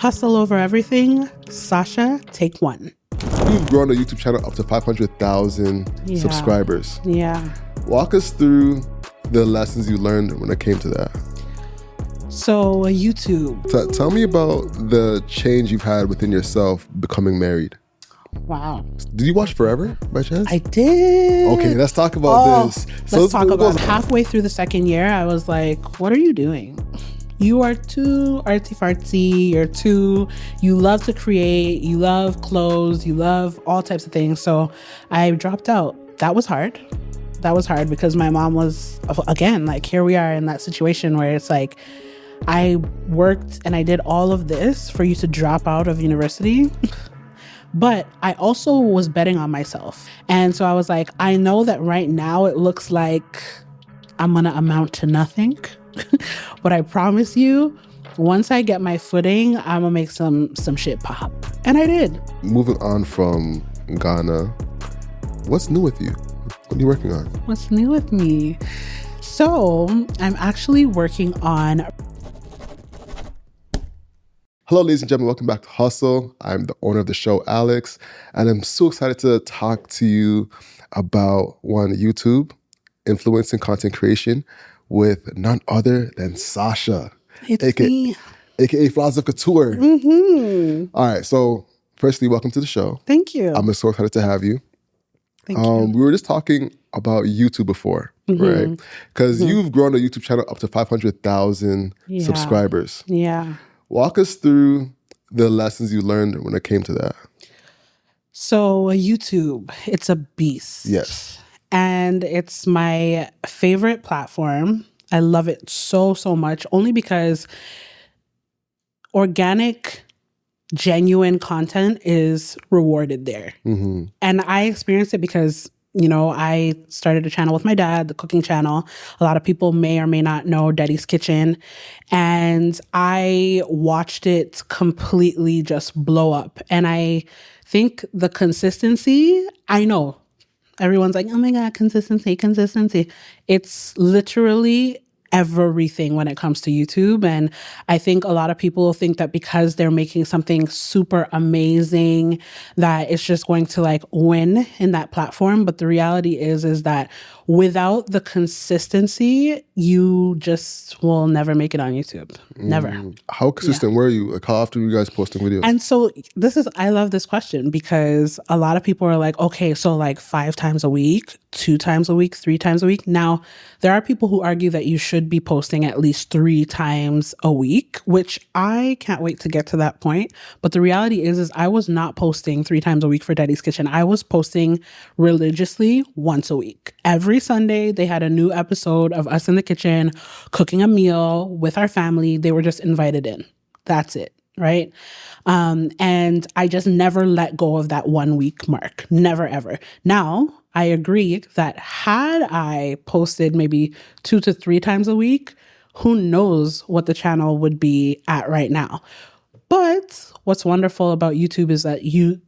Hustle over everything. Sasha, take one. You've grown a YouTube channel up to 500,000 subscribers. Yeah. Walk us through the lessons you learned when it came to that. So YouTube. Tell me about the change you've had within yourself becoming married. Wow. Did you watch Forever by chance? I did. Okay, let's talk about this. Let's talk about it. Halfway through the second year, I was like, what are you doing? You are too artsy-fartsy. You love to create. You love clothes. You love all types of things. So I dropped out. That was hard. Because my mom was, again, like, here we are in that situation where it's like, I worked and I did all of this for you to drop out of university. But I also was betting on myself. And so I was like, I know that right now it looks like I'm going to amount to nothing. But I promise you, once I get my footing, I'm going to make some shit pop. And I did. Moving on from Ghana, what's new with you? What are you working on? What's new with me? So I'm actually working on... Hello, ladies and gentlemen. Welcome back to Hustle. I'm the owner of the show, Alex, and I'm so excited to talk to you about YouTube, influence and content creation with none other than Sasha. It's me. AKA Flowers of Couture. Mm-hmm. All right. So firstly, welcome to the show. Thank you. I'm so excited to have you. Thank you. We were just talking about YouTube before, right? Because you've grown a YouTube channel up to 500,000 subscribers. Yeah. Walk us through the lessons you learned when it came to that. So YouTube, it's a beast. Yes. And it's my favorite platform. I love it so much, only because organic, genuine content is rewarded there. Mm-hmm. And I experienced it because, I started a channel with my dad, the cooking channel. A lot of people may or may not know Daddy's Kitchen. And I watched it completely just blow up. And I think the consistency, I know everyone's like, oh my God, consistency. It's literally everything when it comes to YouTube. And I think a lot of people think that because they're making something super amazing, that it's just going to like win in that platform. But the reality is that without the consistency, you just will never make it on YouTube. Never. How consistent were you? Like, how often were you guys posting videos? And so I love this question because a lot of people are like, okay, so like 5 times a week, 2 times a week, 3 times a week. Now, there are people who argue that you should be posting at least 3 times a week, which I can't wait to get to that point. But the reality is I was not posting 3 times a week for Daddy's Kitchen. I was posting religiously once a week. Every Sunday, they had a new episode of us in the kitchen cooking a meal with our family. They were just invited in. That's it, right? And I just never let go of that 1 week mark. Never, ever. Now, I agree that had I posted maybe 2 to 3 times a week, who knows what the channel would be at right now. But what's wonderful about YouTube is that you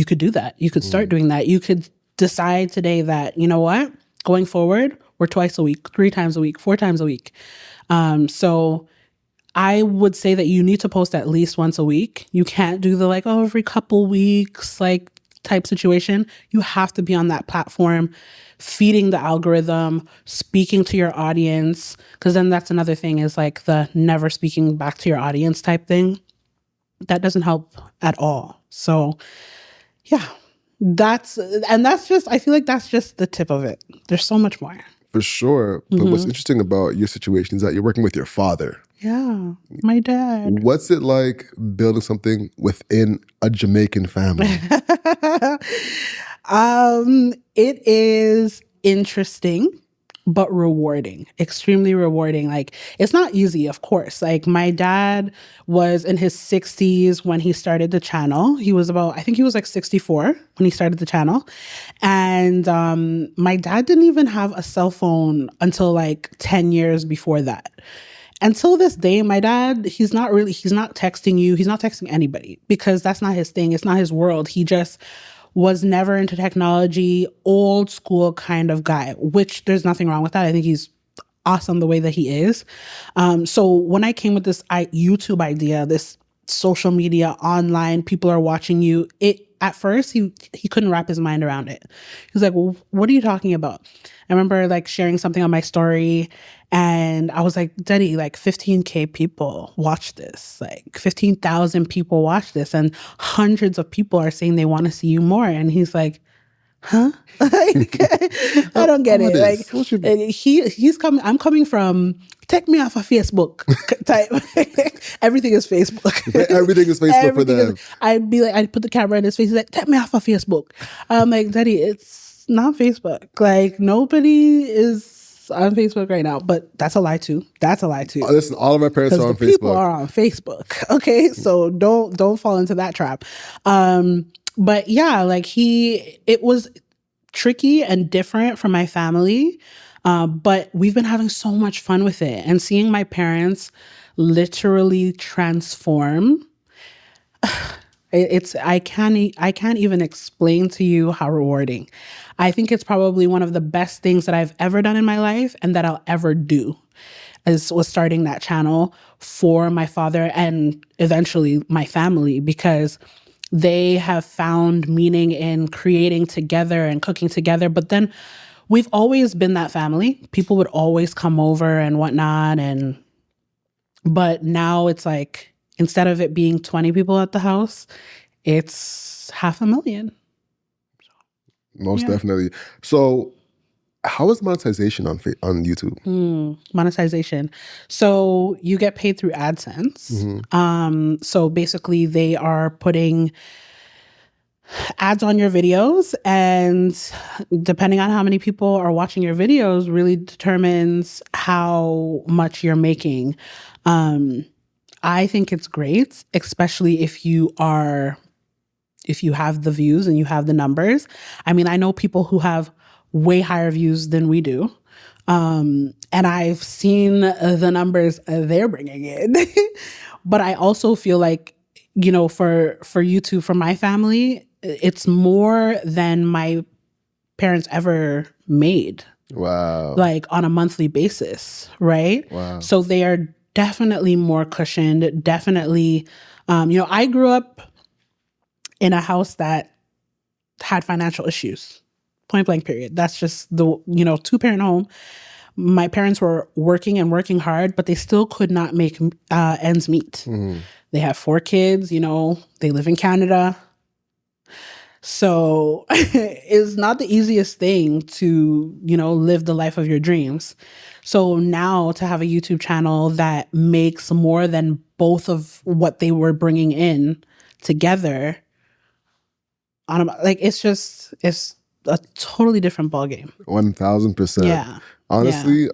could do that. You could start doing that. You could decide today that, you know what? Going forward, we're 2 a week, 3 times a week, 4 times a week. So I would say that you need to post at least once a week. You can't do the every couple weeks, type situation. You have to be on that platform, feeding the algorithm, speaking to your audience. Because then that's another thing is the never speaking back to your audience type thing. That doesn't help at all. So yeah, I feel like that's just the tip of it. There's so much more. For sure. But what's interesting about your situation is that you're working with your father. Yeah, my dad. What's it like building something within a Jamaican family? It is interesting, but rewarding, extremely rewarding. It's not easy, of course. My dad was in his 60s when he started the channel. He was I think he was 64 when he started the channel. And my dad didn't even have a cell phone until 10 years before that. Until this day, my dad, he's not texting you. He's not texting anybody because that's not his thing. It's not his world. He just was never into technology, old school kind of guy, which there's nothing wrong with that. I think he's awesome the way that he is. So when I came with this YouTube idea, this social media, online, people are watching you. It at first he couldn't wrap his mind around it. He was like, well, what are you talking about? I remember like sharing something on my story and I was like, Daddy, like 15K people watch this, like 15,000 people watch this, and hundreds of people are saying they want to see you more. And he's like, huh? Like, I don't get it. Like, What you he's coming. I'm coming from take me off of Facebook type. Everything is Facebook. Everything is Facebook for them. I'd be like, I'd put the camera in his face. He's like, take me off of Facebook. I'm like, Daddy, it's not Facebook. Like, nobody is on Facebook right now. But that's a lie too. That's a lie too. Listen, all of my parents are on Facebook. People are on Facebook. Okay, so don't fall into that trap. But yeah, like it was tricky and different from my family. But we've been having so much fun with it, and seeing my parents literally transform. I can't even explain to you how rewarding. I think it's probably one of the best things that I've ever done in my life and that I'll ever do. Was starting that channel for my father and eventually my family, because they have found meaning in creating together and cooking together. But then we've always been that family. People would always come over and whatnot. But now it's like, instead of it being 20 people at the house, it's 500,000. Most definitely. So how is monetization on YouTube? Monetization. So you get paid through AdSense. So basically they are putting ads on your videos, and depending on how many people are watching your videos really determines how much you're making. I think it's great, especially if you have the views and you have the numbers. I mean, I know people who have way higher views than we do. And I've seen the numbers they're bringing in. But I also feel like, you know, for YouTube, for my family, it's more than my parents ever made. Wow. Like on a monthly basis, right? Wow. So they are definitely more cushioned. Definitely, you know, I grew up in a house that had financial issues. Point blank period. That's just the, you know, 2-parent home. My parents were working and working hard, but they still could not make ends meet. They have 4 kids, you know, they live in Canada. So it's not the easiest thing to, you know, live the life of your dreams. So now to have a YouTube channel that makes more than both of what they were bringing in together, like it's a totally different ballgame. 1000%. Yeah. Honestly,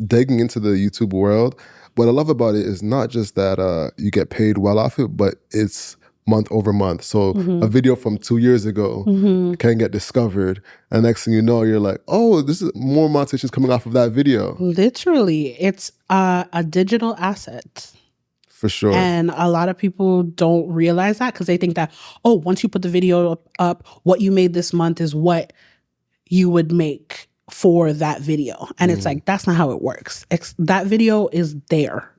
digging into the YouTube world, what I love about it is not just that you get paid well off it, but it's month over month. So a video from 2 years ago can get discovered, and next thing you know, you're like, oh, this is more monetizations coming off of that video. Literally, it's a digital asset. For sure. And a lot of people don't realize that because they think that, oh, once you put the video up, what you made this month is what you would make for that video. And it's like, that's not how it works. That video is there.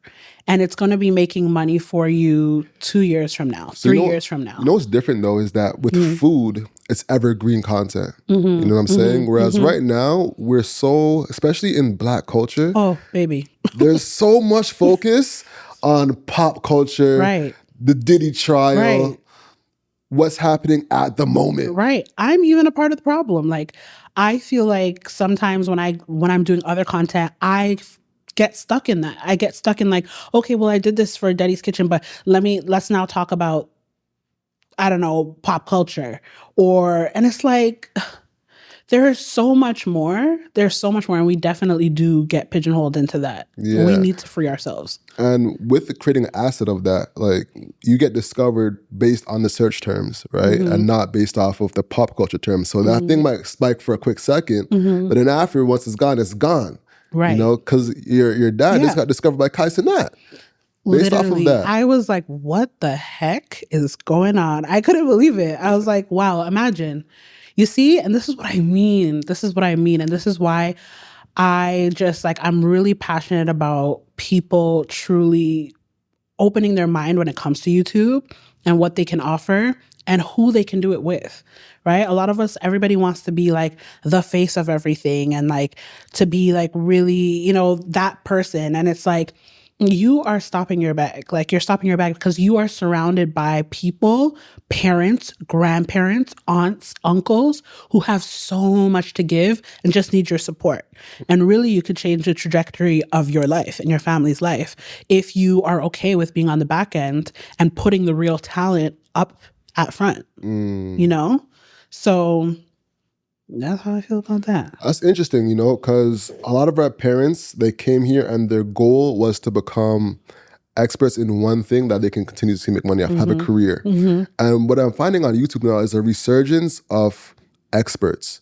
And it's going to be making money for you 2 years from now, 3 years from now. You know what's different, though, is that with food, it's evergreen content. You know what I'm saying? Whereas right now, we're so, especially in Black culture. Oh, baby. There's so much focus on pop culture, right? The Diddy trial, right? What's happening at the moment, right? I'm even a part of the problem. Like, I feel like sometimes when I'm doing other content, I get stuck in that. I get stuck in like, okay, well, I did this for Daddy's Kitchen, but let's now talk about, I don't know, pop culture, and it's like, there's so much more. There's so much more, and we definitely do get pigeonholed into that. Yeah. We need to free ourselves. And with creating an asset of that, like, you get discovered based on the search terms, right? And not based off of the pop culture terms. So that thing might spike for a quick second, but then after, once it's gone. Right. You know, because your dad just got discovered by Kai Cenat. Based off of that. I was like, what the heck is going on? I couldn't believe it. I was like, wow, imagine. You see, and this is what I mean. And this is why I just like, I'm really passionate about people truly opening their mind when it comes to YouTube and what they can offer and who they can do it with, right? A lot of us, everybody wants to be like the face of everything and like to be like really, you know, that person. And it's like, you are stopping your bag. Like you're stopping your bag because you are surrounded by people, parents, grandparents, aunts, uncles who have so much to give and just need your support. And really you could change the trajectory of your life and your family's life if you are okay with being on the back end and putting the real talent up at front, you know? So that's how I feel about that. That's interesting, you know, because a lot of our parents, they came here and their goal was to become experts in one thing that they can continue to make money off, have a career. And what I'm finding on YouTube now is a resurgence of experts.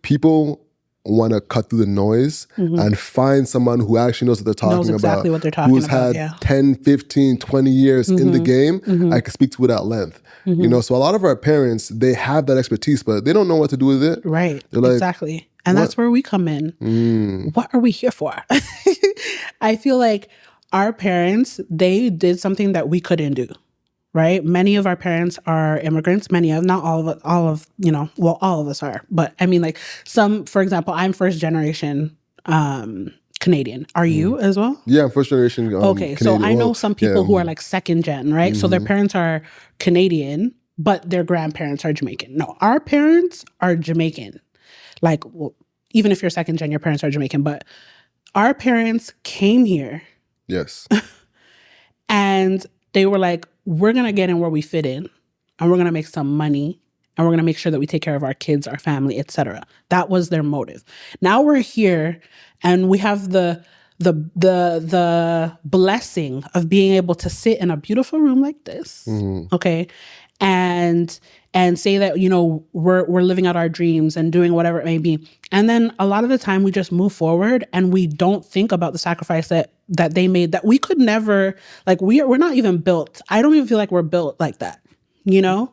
People want to cut through the noise and find someone who actually knows what they're talking Knows exactly about, what they're talking who's about, had 10, 15, 20 years in the game. I can speak to it at length. You know, so a lot of our parents, they have that expertise, but they don't know what to do with it. Right. They're like, exactly. And that's where we come in. What are we here for? I feel like our parents, they did something that we couldn't do. Right? Many of our parents are immigrants. Many of, not all of, you know, well, all of us are. But I mean, like some, for example, I'm first generation Canadian. Are you as well? Yeah, I'm first generation Okay, Canadian. so I know some people who are like second gen, right? So their parents are Canadian, but their grandparents are Jamaican. No, our parents are Jamaican. Like, well, even if you're second gen, your parents are Jamaican. But our parents came here Yes. and they were like, we're going to get in where we fit in and we're going to make some money and we're going to make sure that we take care of our kids, our family, etc. That was their motive. Now we're here and we have the blessing of being able to sit in a beautiful room like this, okay, and say that, you know, we're living out our dreams and doing whatever it may be. And then a lot of the time we just move forward and we don't think about the sacrifice that they made, that we could never, like we're not even built. I don't even feel like we're built like that, you know?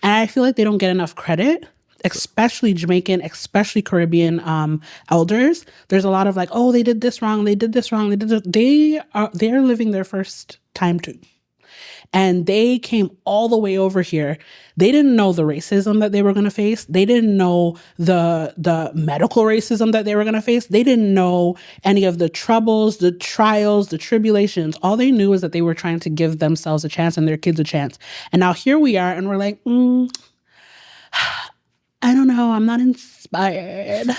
And I feel like they don't get enough credit, especially Jamaican, especially Caribbean elders. There's a lot of like, oh, they did this wrong, they did this wrong, they did this. They're living their first time too. And they came all the way over here. They didn't know the racism that they were going to face. They didn't know the medical racism that they were going to face. They didn't know any of the troubles, the trials, the tribulations. All they knew is that they were trying to give themselves a chance and their kids a chance. And now here we are and we're like, I don't know. I'm not inspired.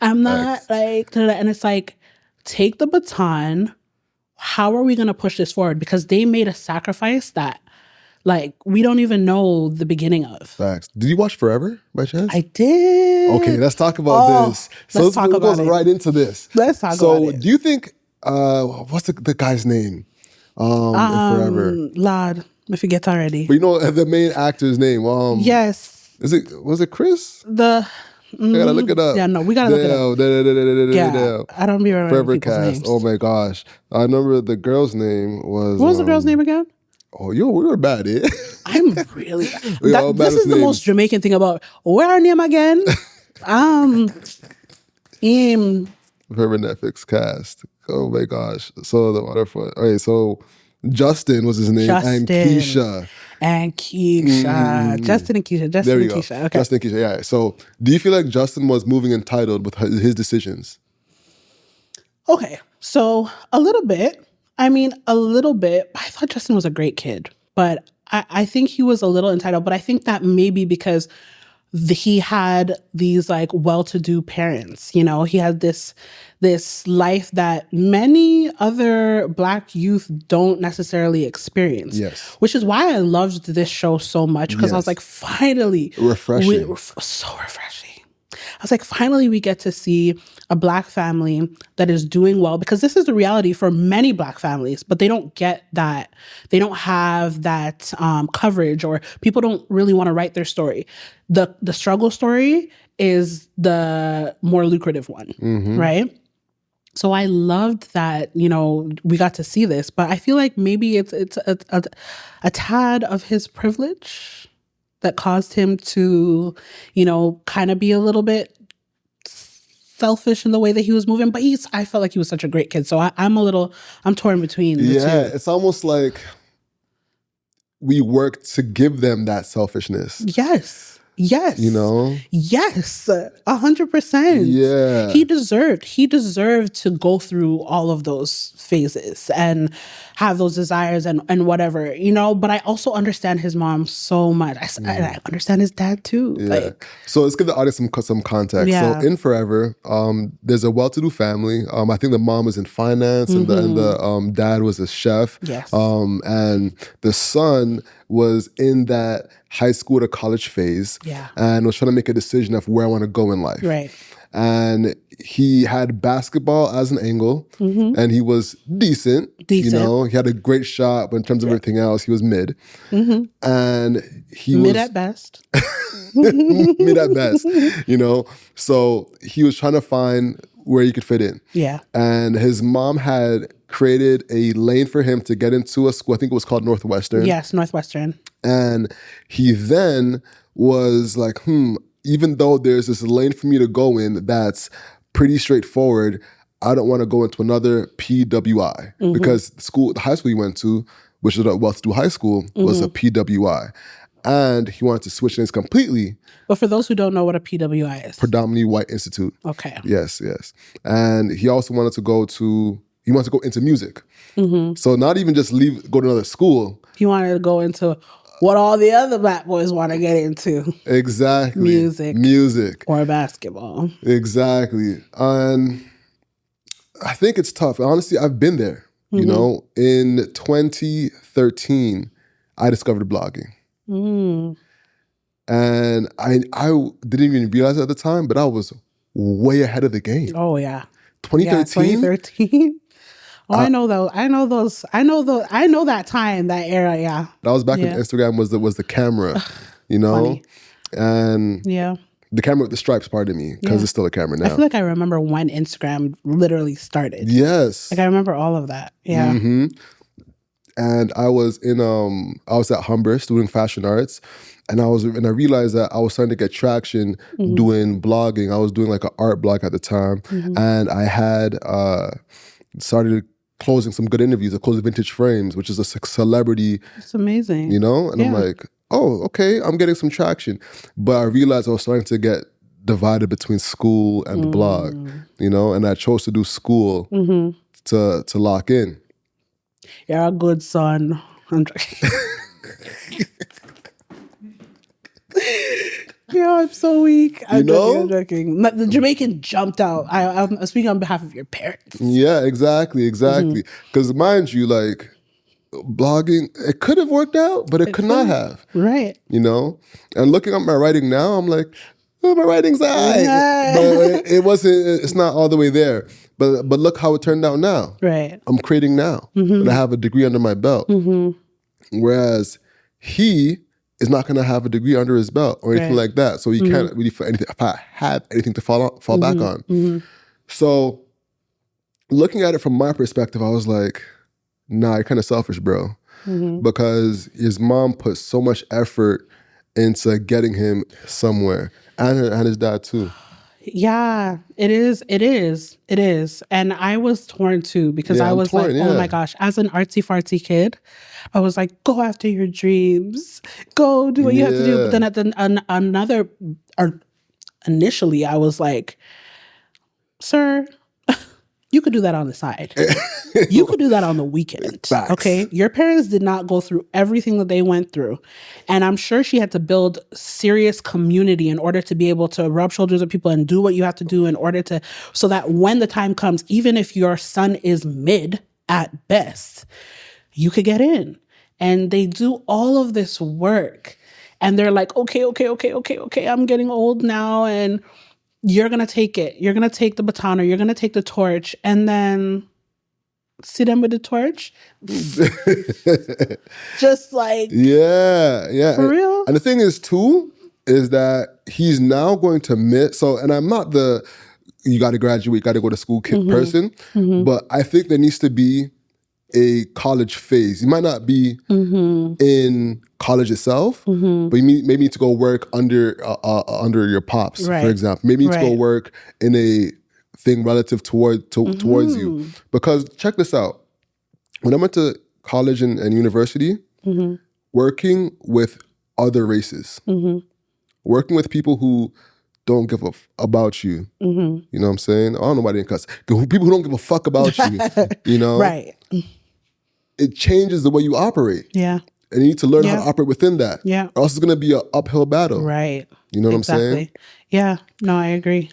I'm not like, and it's like, take the baton. How are we going to push this forward? Because they made a sacrifice that, like, we don't even know the beginning of. Facts. Did you watch Forever by chance? I did. Okay, let's talk about this. So let's talk about it. Right into this. Let's talk about So it. do you think, what's the guy's name in Forever? Lord, I forget already. But you know the main actor's name. Yes. Was it Chris? I gotta look it up. Yeah, no, we gotta look it up. Yeah, I don't be remembering Forever people's cast. names. Oh my gosh, I remember the girl's name was. What was the girl's name again? Oh, we were bad, eh? I'm really bad. Bad This is the most Jamaican thing about where our name again? Forever Netflix cast. Oh my gosh. So the waterfront. Okay, so Justin was his name, and Keisha. Justin and Keisha. There we go. Okay. Justin and Keisha. Yeah. So, do you feel like Justin was moving entitled with his decisions? Okay, so a little bit. I mean, a little bit. I thought Justin was a great kid, but I think he was a little entitled. But I think that maybe because he had these like well-to-do parents, you know, he had this life that many other Black youth don't necessarily experience. Yes. Which is why I loved this show so much, because I was like, finally. Refreshing. So refreshing. I was like, finally, we get to see a Black family that is doing well, because this is the reality for many Black families, but they don't get that. They don't have that coverage, or people don't really want to write their story. The struggle story is the more lucrative one, right? So I loved that, you know, we got to see this, but I feel like maybe it's a tad of his privilege that caused him to, you know, kind of be a little bit selfish in the way that he was moving, but I felt like he was such a great kid. So I'm torn between the Yeah, two. it's almost like we work to give them that selfishness. Yes. Yes. You know? Yes. 100%. Yeah. He deserved to go through all of those phases and have those desires and whatever, you know, but I also understand his mom so much. I understand his dad too. Yeah. Like, so let's give the audience some context. Yeah. So in Forever, there's a well-to-do family. I think the mom was in finance and the dad was a chef. Yes. And the son was in that high school to college phase. Yeah. And was trying to make a decision of where I want to go in life. Right. And he had basketball as an angle, and he was decent. You know, he had a great shot, but in terms of everything else, he was mid. And he Mid was at best. mid at best, you know. So he was trying to find where he could fit in. Yeah. And his mom had created a lane for him to get into a school. I think it was called Northwestern. Yes, Northwestern. And he then was like, even though there's this lane for me to go in that's pretty straightforward, I don't want to go into another PWI because the high school he went to, which is a well-to-do high school, was a PWI. And he wanted to switch things completely. But for those who don't know what a PWI is. Predominantly white institute. Okay. Yes. And he also wanted to go into music. So not even just go to another school. He wanted to go into what all the other black boys want to get into. Exactly. Music. Or basketball. Exactly. And I think it's tough. Honestly, I've been there. You know, in 2013, I discovered blogging. And I didn't even realize it at the time, but I was way ahead of the game. Oh, yeah. 2013? Yeah, 2013. Oh, I know those. I know that time, that era. Yeah. That was back when Instagram was the camera, you know, Funny. and Yeah. the camera with the stripes. Pardon me, because it's still a camera now. I feel like I remember when Instagram literally started. Yes. Like I remember all of that. Yeah. And I was at Humber doing fashion arts, and I realized that I was starting to get traction doing blogging. I was doing like an art blog at the time, and I had started closing some good interviews. I closed Vintage Frames, which is a celebrity. It's amazing. You know? And I'm like, oh, okay, I'm getting some traction. But I realized I was starting to get divided between school and the blog, you know? And I chose to do school to lock in. You're a good son. Yeah, I'm so weak. I'm joking. The Jamaican jumped out. I'm speaking on behalf of your parents. Yeah, exactly. Because mind you, like, blogging, it could have worked out, but it could not have. Right. You know? And looking at my writing now, I'm like, oh, my writing's all right. But it wasn't, it's not all the way there. But look how it turned out now. Right. I'm creating now. And I have a degree under my belt. Whereas he is not going to have a degree under his belt or anything like that. So he can't really have anything to fall back on. So looking at it from my perspective, I was like, nah, you're kind of selfish, bro. Because his mom put so much effort into getting him somewhere. And his dad too. Yeah, it is. And I was torn too because I was like, oh my gosh, as an artsy fartsy kid, I was like, go after your dreams, go do what you have to do. But then initially I was like, sir, you could do that on the side. You could do that on the weekend. Facts. Okay. Your parents did not go through everything that they went through. And I'm sure she had to build serious community in order to be able to rub shoulders with people and do what you have to do so that when the time comes, even if your son is mid at best, you could get in. And they do all of this work. And they're like, okay, I'm getting old now. And you're going to take it. You're going to take the baton or you're going to take the torch and then see them with the torch. Just like. Yeah. For real? And the thing is too, is that he's now going to miss. So, and I'm not you got to graduate, got to go to school person, but I think there needs to be a college phase. You might not be in college itself, but you maybe need to go work under your pops, for example. Maybe you need to go work in a thing relative towards you. Because check this out. When I went to college and university, working with other races, working with people who don't give a about you, you know what I'm saying? I don't know why I didn't cuss. People who don't give a fuck about you, you know? Right. It changes the way you operate. Yeah. And you need to learn how to operate within that. Yeah. Or else it's going to be an uphill battle. Right. You know what I'm saying? Yeah. No, I agree.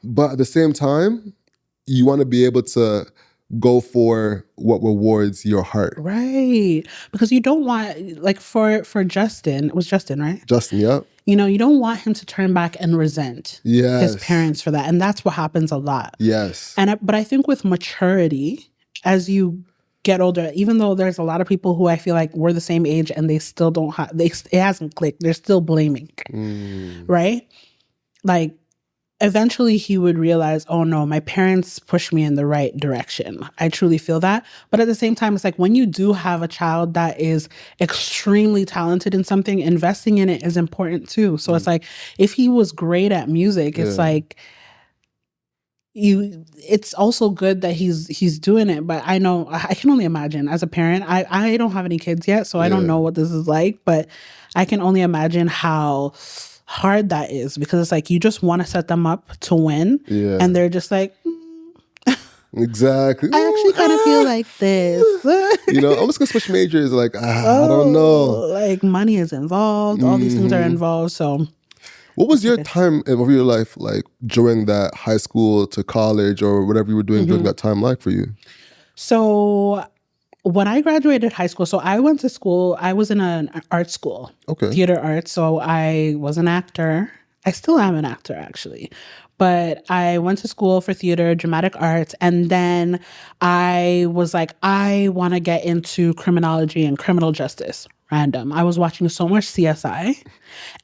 But at the same time, you want to be able to go for what rewards your heart. Right. Because you don't want, like for Justin, it was Justin, right? Justin, yeah. You know, you don't want him to turn back and resent his parents for that. And that's what happens a lot. Yes. But I think with maturity, as you get older, even though there's a lot of people who I feel like we're the same age and they still don't have, it hasn't clicked. They're still blaming, right? Like, eventually he would realize, oh no, my parents pushed me in the right direction. I truly feel that. But at the same time, it's like when you do have a child that is extremely talented in something, investing in it is important too. So it's like, if he was great at music, it's like, it's also good that he's doing it. But I know, I can only imagine as a parent, I don't have any kids yet, so I don't know what this is like, but I can only imagine how hard that is, because it's like you just want to set them up to win, and they're just like, exactly. I actually kind of feel like this. You know, I'm just gonna switch majors. Like, I don't know. Like money is involved. All these things are involved. So, what was your time of your life like during that high school to college or whatever you were doing during that time like for you? So when I graduated high school, so I went to school, I was in an art school, theater arts. So I was an actor. I still am an actor, actually. But I went to school for theater, dramatic arts. And then I was like, I want to get into criminology and criminal justice. Random. I was watching so much CSI,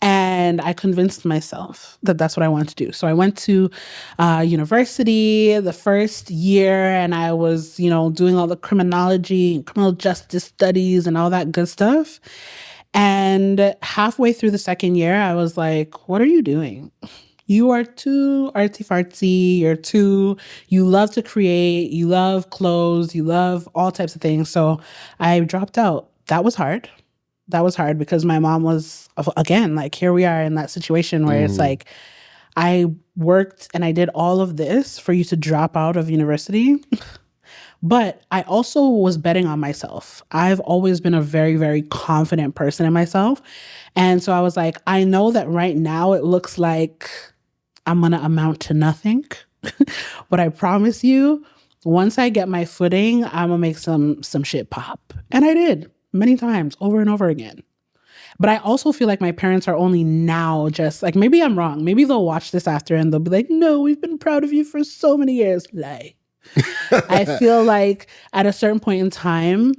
and I convinced myself that that's what I wanted to do. So I went to university the first year, and I was, you know, doing all the criminology and criminal justice studies and all that good stuff. And halfway through the second year, I was like, what are you doing? You are too artsy-fartsy. You love to create, you love clothes, you love all types of things. So I dropped out. That was hard. Because my mom was, again, like, here we are in that situation where it's like, I worked and I did all of this for you to drop out of university. But I also was betting on myself. I've always been a very, very confident person in myself. And so I was like, I know that right now it looks like I'm going to amount to nothing. But I promise you, once I get my footing, I'm going to make some shit pop. And I did. Many times, over and over again. But I also feel like my parents are only now just like, maybe I'm wrong. Maybe they'll watch this after and they'll be like, no, we've been proud of you for so many years. Lie. I feel like at a certain point in time,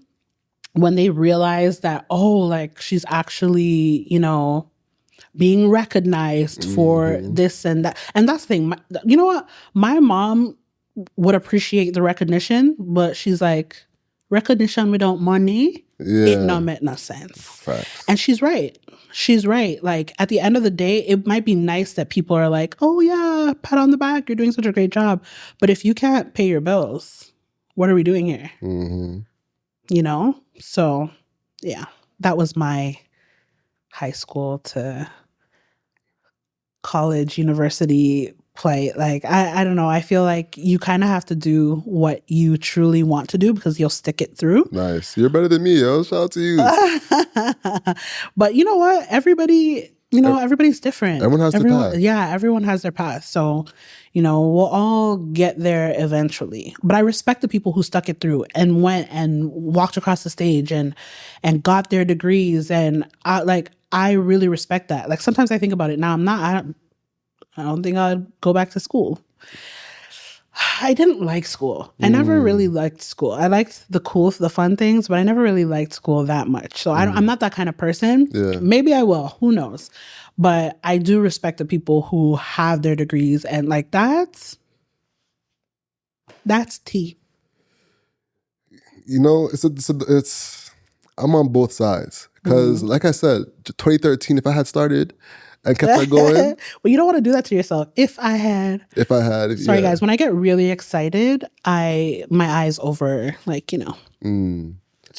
when they realize that, oh, like she's actually, you know, being recognized for this and that. And that's the thing. You know what? My mom would appreciate the recognition, but she's like, recognition without money, it not make no sense. Facts. And she's right. Like, at the end of the day, it might be nice that people are like, oh yeah, pat on the back, you're doing such a great job. But if you can't pay your bills, what are we doing here? You know? So yeah, that was my high school to college, university play. Like, I don't know. I feel like you kind of have to do what you truly want to do because you'll stick it through. Nice. You're better than me, yo. Shout out to you. But you know what? Everybody's different. Everyone has their path. Yeah, everyone has their path. So, you know, we'll all get there eventually. But I respect the people who stuck it through and went and walked across the stage and got their degrees. And I really respect that. Like, sometimes I think about it now. I don't think I'd go back to school. I didn't like school. I never really liked school. I liked the fun things, but I never really liked school that much. So I'm not that kind of person. Yeah. Maybe I will. Who knows? But I do respect the people who have their degrees, and like that's tea. You know, it's I'm on both sides Because, like I said, 2013, if I had started and kept that going, Well, you don't want to do that to yourself. If I had, sorry yeah. guys, when I get really excited, my eyes over, like, it's a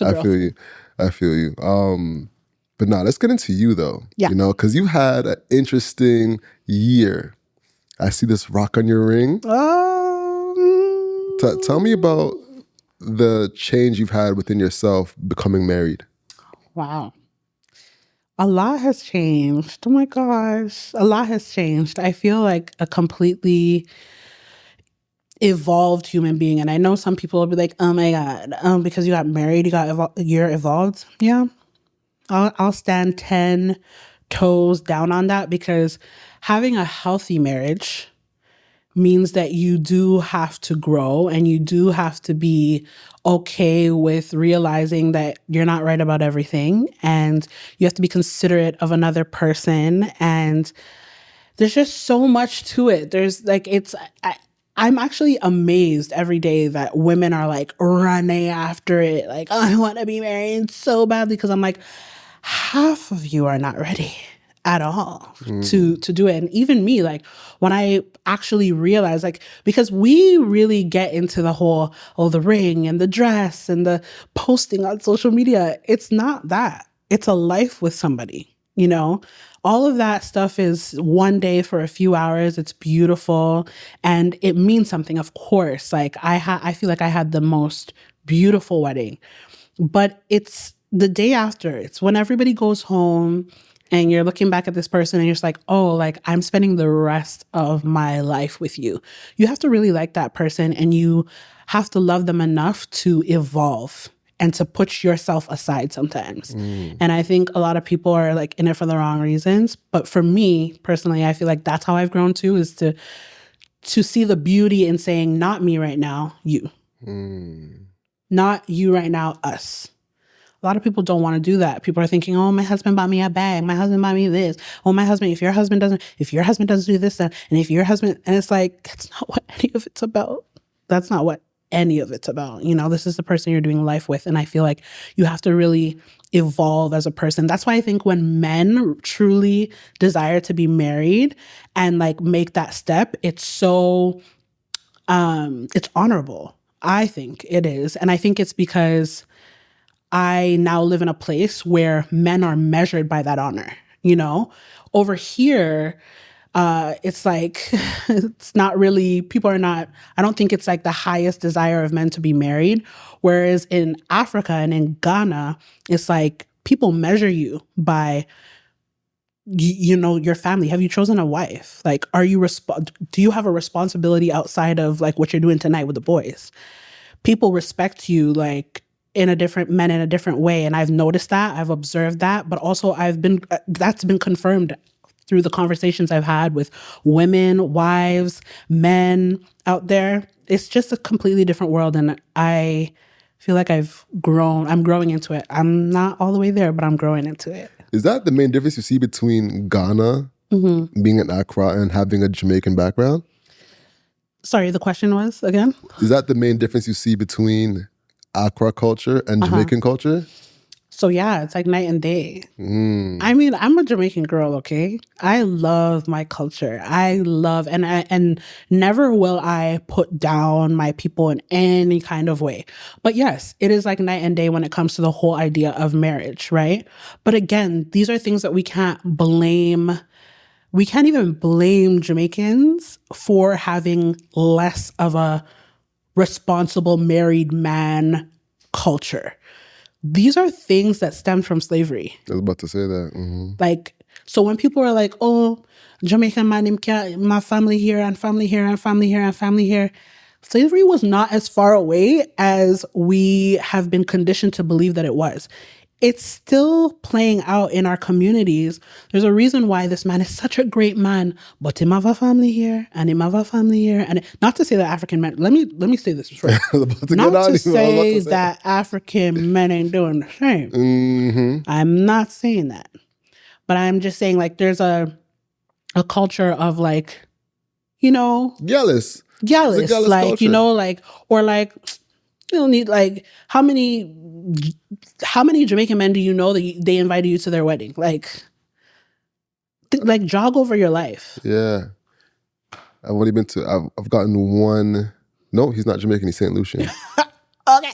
I girl feel thing. you. I feel you. But now let's get into you though. Yeah. Because you had an interesting year. I see this rock on your ring. Tell me about the change you've had within yourself becoming married. Wow. A lot has changed. Oh my gosh. A lot has changed. I feel like a completely evolved human being. And I know some people will be like, oh my God, because you got married, you're evolved. Yeah. I'll stand 10 toes down on that, because having a healthy marriage means that you do have to grow, and you do have to be okay with realizing that you're not right about everything, and you have to be considerate of another person. And there's just so much to it. There's like, I'm actually amazed every day that women are like running after it. Like, oh, I want to be married so badly. Because I'm like, half of you are not ready at all to do it. And even me, like when I actually realized, like, because we really get into the whole, oh, the ring and the dress and the posting on social media. It's not that. It's a life with somebody, all of that stuff is one day for a few hours. It's beautiful and it means something, of course. Like I feel like I had the most beautiful wedding, but it's the day after. It's when everybody goes home and you're looking back at this person and you're just like, oh, like I'm spending the rest of my life with you. You have to really like that person, and you have to love them enough to evolve and to put yourself aside sometimes. And I think a lot of people are like in it for the wrong reasons. But for me personally, I feel like that's how I've grown too, is to see the beauty in saying, not me right now, you. Not you right now, us. A lot of people don't want to do that. People are thinking, oh, my husband bought me a bag. My husband bought me this. Oh, my husband, if your husband doesn't do this, then, and if your husband, and it's like, that's not what any of it's about. That's not what any of it's about. This is the person you're doing life with. And I feel like you have to really evolve as a person. That's why I think when men truly desire to be married and like make that step, it's so, it's honorable. I think it is. And I think it's because I now live in a place where men are measured by that honor. Over here, it's like, it's not really, I don't think it's like the highest desire of men to be married. Whereas in Africa and in Ghana, it's like people measure you by, your family. Have you chosen a wife? Like, do you have a responsibility outside of like what you're doing tonight with the boys? People respect you like in a different way. And I've noticed that, I've observed that, but also that's been confirmed through the conversations I've had with women, wives, men out there. It's just a completely different world. And I feel like I'm growing into it. I'm not all the way there, but I'm growing into it. Is that the main difference you see between Ghana, being in Accra, and having a Jamaican background? Sorry, the question was again? Is that the main difference you see between Accra culture and Jamaican culture? So yeah, it's like night and day. I mean, I'm a Jamaican girl, okay? I love my culture. I love, and never will I put down my people in any kind of way. But yes, it is like night and day when it comes to the whole idea of marriage, right? But again, these are things that we can't blame. We can't even blame Jamaicans for having less of a responsible married man culture. These are things that stem from slavery. I was about to say that. Like, so when people are like, oh, Jamaican man, my family here and family here and family here and family here, slavery was not as far away as we have been conditioned to believe that it was. It's still playing out in our communities. There's a reason why this man is such a great man, but him have a family here and him have a family here. And not to say that African men, let me say this first. Not to say that African men ain't doing the same. I'm not saying that. But I'm just saying, like, there's a culture of like, jealous, like, culture. like, or like, You don't need like how many Jamaican men do you know that they invited you to their wedding? Like jog over your life. Yeah. I've only been to, I've gotten one. No, he's not Jamaican. He's St. Lucian. Okay.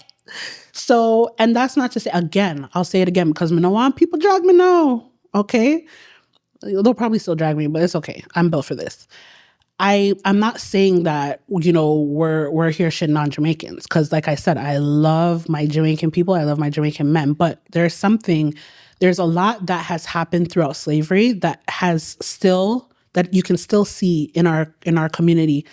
So, and that's not to say, again, I'll say it again because I don't want people drag me now. Okay. They'll probably still drag me, but it's okay. I'm built for this. I'm not saying that, you know, we're here shitting on Jamaicans because, like I said, I love my Jamaican people. I love my Jamaican men. But there's a lot that has happened throughout slavery that you can still see in our community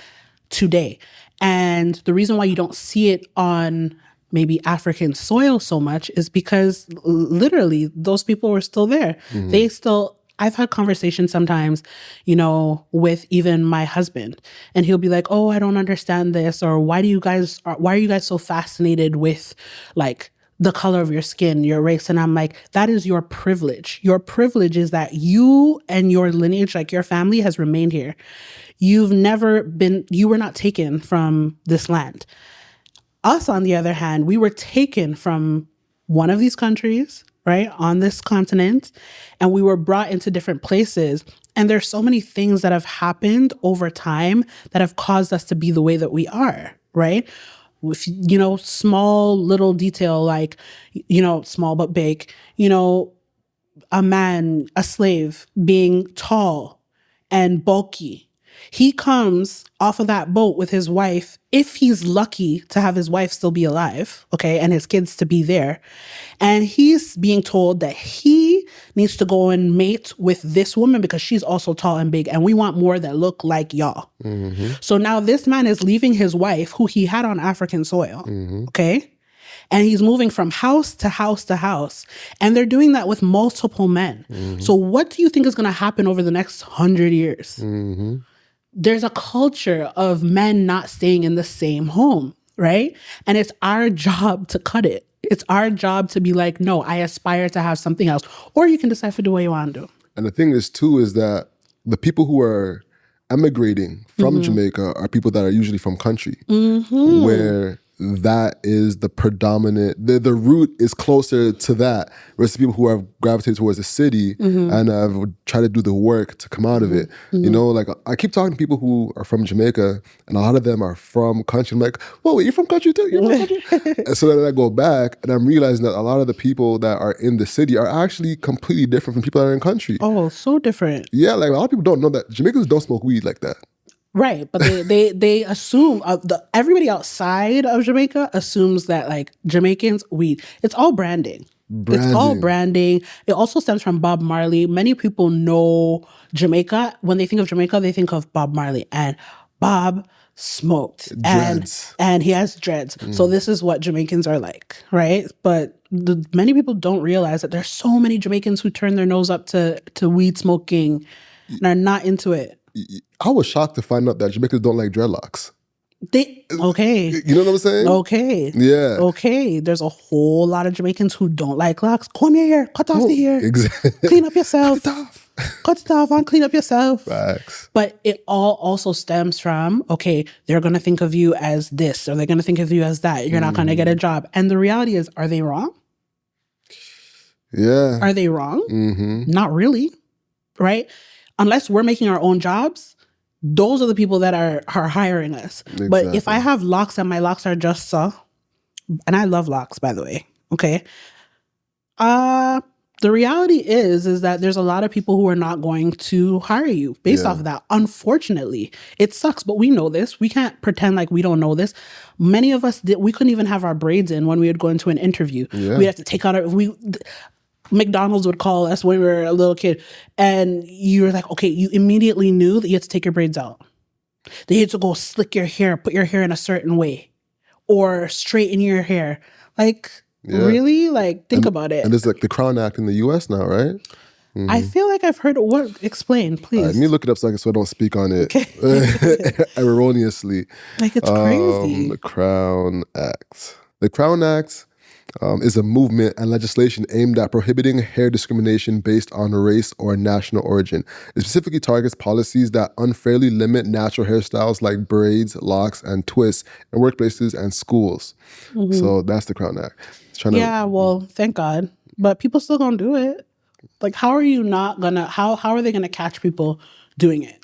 today. And the reason why you don't see it on maybe African soil so much is because literally those people were still there. I've had conversations sometimes, you know, with even my husband, and he'll be like, "Oh, I don't understand this," or why are you guys so fascinated with like the color of your skin, your race?" And I'm like, that is your privilege. Your privilege is that you and your lineage, like your family, has remained here. You were not taken from this land. Us, on the other hand, we were taken from one of these countries, right, on this continent, and we were brought into different places. And there's so many things that have happened over time that have caused us to be the way that we are, right? With, you know, small little detail like, you know, small but big, you know, a slave being tall and bulky. He comes off of that boat with his wife, if he's lucky to have his wife still be alive, okay, and his kids to be there. And he's being told that he needs to go and mate with this woman because she's also tall and big, and we want more that look like y'all. Mm-hmm. So now this man is leaving his wife, who he had on African soil, okay? And he's moving from house to house to house. And they're doing that with multiple men. So what do you think is going to happen over the next 100 years? There's a culture of men not staying in the same home, right? And it's our job to cut it. It's our job to be like, no, I aspire to have something else. Or you can decide for the way you want to do. And the thing is, too, is that the people who are emigrating from Jamaica are people that are usually from country, where that is the predominant, the root is closer to that, versus people who have gravitated towards the city and have tried to do the work to come out of it. You know, like I keep talking to people who are from Jamaica, and a lot of them are from country. I'm like, whoa, wait, you're from country too? You're from country? And so then I go back and I'm realizing that a lot of the people that are in the city are actually completely different from people that are in country. Oh, so different. Yeah, like a lot of people don't know that Jamaicans don't smoke weed like that. Right, but they assume everybody outside of Jamaica assumes that like Jamaicans weed. It's all branding. It's all branding. It also stems from Bob Marley. Many people know Jamaica. When they think of Jamaica, they think of Bob Marley, and Bob smoked and he has dreads. So this is what Jamaicans are like, right? But many people don't realize that there's so many Jamaicans who turn their nose up to weed smoking and are not into it. I was shocked to find out that Jamaicans don't like dreadlocks. Okay. You know what I'm saying? Okay. Yeah. Okay. There's a whole lot of Jamaicans who don't like locks. Comb your hair. Cut off the hair. Exactly. Clean up yourself. Cut it off. Cut it off and clean up yourself. Facts. But it all also stems from, okay, they're going to think of you as this, or they're going to think of you as that. You're not going to get a job. And the reality is, are they wrong? Yeah. Are they wrong? Not really. Right? Unless we're making our own jobs, those are the people that are hiring us. Exactly. But if I have locks and my locks are just so, and I love locks, by the way, okay? The reality is that there's a lot of people who are not going to hire you based off of that. Unfortunately, it sucks, but we know this. We can't pretend like we don't know this. Many of us, we couldn't even have our braids in when we would go into an interview. Yeah. We'd have to take out McDonald's would call us when we were a little kid, and you were like, okay, you immediately knew that you had to take your braids out. That you had to go slick your hair, put your hair in a certain way, or straighten your hair. Like, really? Like, think about it. And there's like the Crown Act in the U.S. now, right? I feel like I've heard what. Explain, please. Let me look it up so I don't speak on it erroneously. Like, it's crazy. The Crown Act. The Crown Act is a movement and legislation aimed at prohibiting hair discrimination based on race or national origin. It specifically targets policies that unfairly limit natural hairstyles like braids, locks, and twists in workplaces and schools. So that's the Crown Act. It's trying Yeah, well, thank God. But people still gonna do it. Like, how are you not gonna, how are they gonna catch people doing it?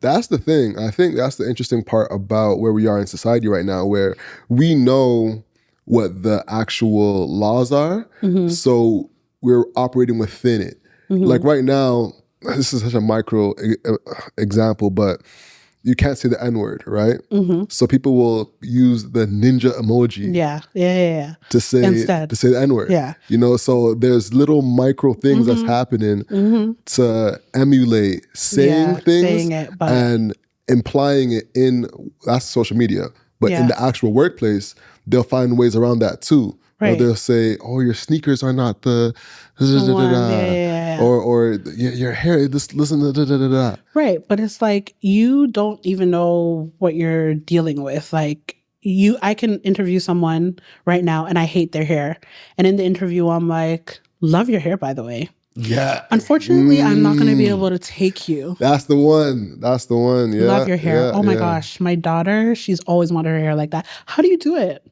That's the thing. I think that's the interesting part about where we are in society right now, where we know what the actual laws are. So we're operating within it. Like right now, this is such a micro example, but you can't say the N-word, right? So people will use the ninja emoji Yeah. to say Instead. the N-word. Yeah. You know, so there's little micro things that's happening to emulate saying things saying it, but and implying it in that's social media. But in the actual workplace, they'll find ways around that too. Or they'll say, "Oh, your sneakers are not the or your hair. Just listen to da." Right, but it's like you don't even know what you're dealing with. Like I can interview someone right now and I hate their hair. And in the interview I'm like, "Love your hair, by the way." Yeah. Unfortunately, I'm not going to be able to take you. That's the one. That's the one. Yeah. Love your hair. Oh my gosh. My daughter, she's always wanted her hair like that. How do you do it?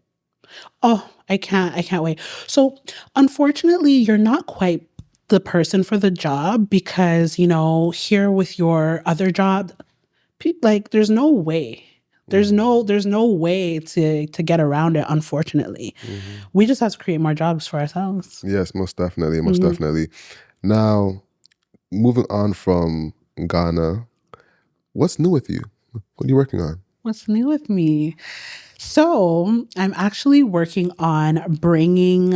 Oh, I can't wait. So unfortunately, you're not quite the person for the job because, you know, here with your other job, like there's no way. There's no way to get around it, unfortunately. We just have to create more jobs for ourselves. Yes, most definitely. Most definitely. Now, moving on from Ghana, what's new with you? What are you working on? What's new with me? So I'm actually working on bringing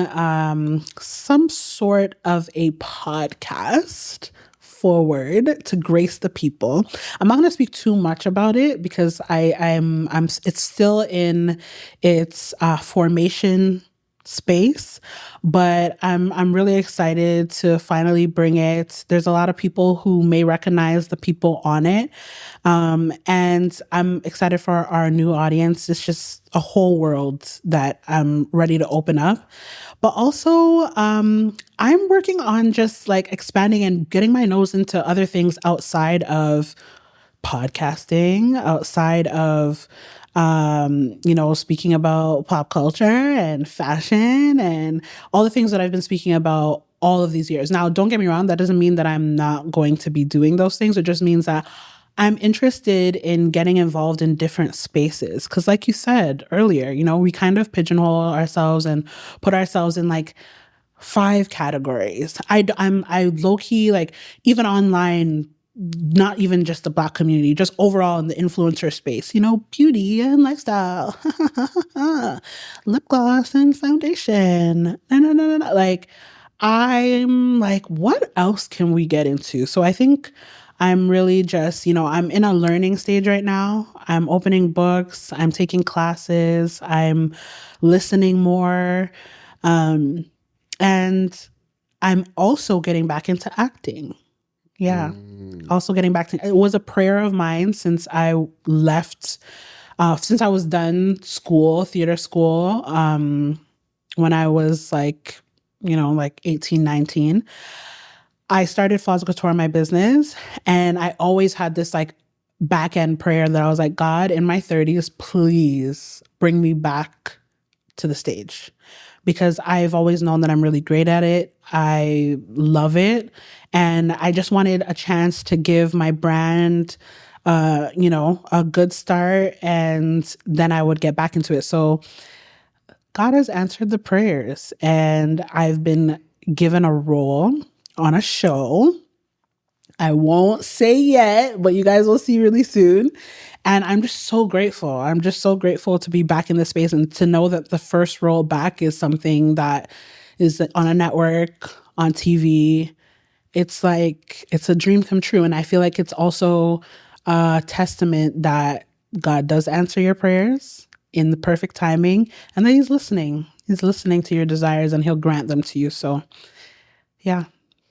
some sort of a podcast forward to grace the people. I'm not going to speak too much about it because I'm it's still in its formation space, but I'm really excited to finally bring it. There's a lot of people who may recognize the people on it, and I'm excited for our new audience. It's just a whole world that I'm ready to open up. But also, I'm working on just like expanding and getting my nose into other things outside of podcasting, outside of you know, speaking about pop culture and fashion and all the things that I've been speaking about all of these years. Now, don't get me wrong, that doesn't mean that I'm not going to be doing those things. It just means that I'm interested in getting involved in different spaces. Because like you said earlier, you know, we kind of pigeonhole ourselves and put ourselves in like 5 categories. I low key, like, even online, not even just the Black community, just overall in the influencer space, you know, beauty and lifestyle, lip gloss and foundation. No. Like, I'm like, what else can we get into? So I think I'm really just, you know, I'm in a learning stage right now. I'm opening books, I'm taking classes, I'm listening more. And I'm also getting back into acting. Yeah. Also getting back to it was a prayer of mine since I left, since I was done school, theater school, when I was like, you know, like 18, 19. I started Flaws Couture, my business, and I always had this like back end prayer that I was like, God, in my 30s, please bring me back to the stage, because I've always known that I'm really great at it. I love it. And I just wanted a chance to give my brand, you know, a good start, and then I would get back into it. So God has answered the prayers, and I've been given a role on a show. I won't say yet, but you guys will see really soon. And I'm just so grateful. I'm just so grateful to be back in this space and to know that the first role back is something that is on a network, on TV. It's like, it's a dream come true. And I feel like it's also a testament that God does answer your prayers in the perfect timing, and that He's listening. He's listening to your desires, and He'll grant them to you. So, yeah.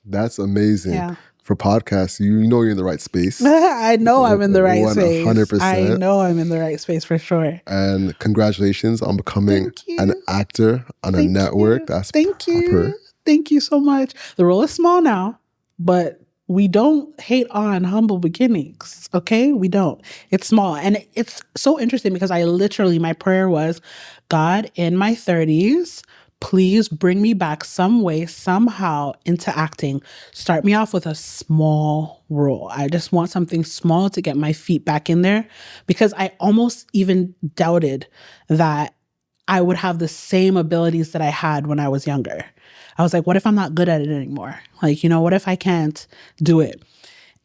That's amazing. Yeah. for podcasts, you know you're in the right space. I know I'm in the right space. 100%. I know I'm in the right space for sure. And congratulations on becoming an actor on a network. That's Thank proper. you. Thank you so much. The role is small now, but we don't hate on humble beginnings, okay? We don't. It's small. And it's so interesting because my prayer was, God, in my 30s, please bring me back some way, somehow into acting. Start me off with a small role. I just want something small to get my feet back in there because I almost even doubted that I would have the same abilities that I had when I was younger. I was like, what if I'm not good at it anymore? Like, what if I can't do it?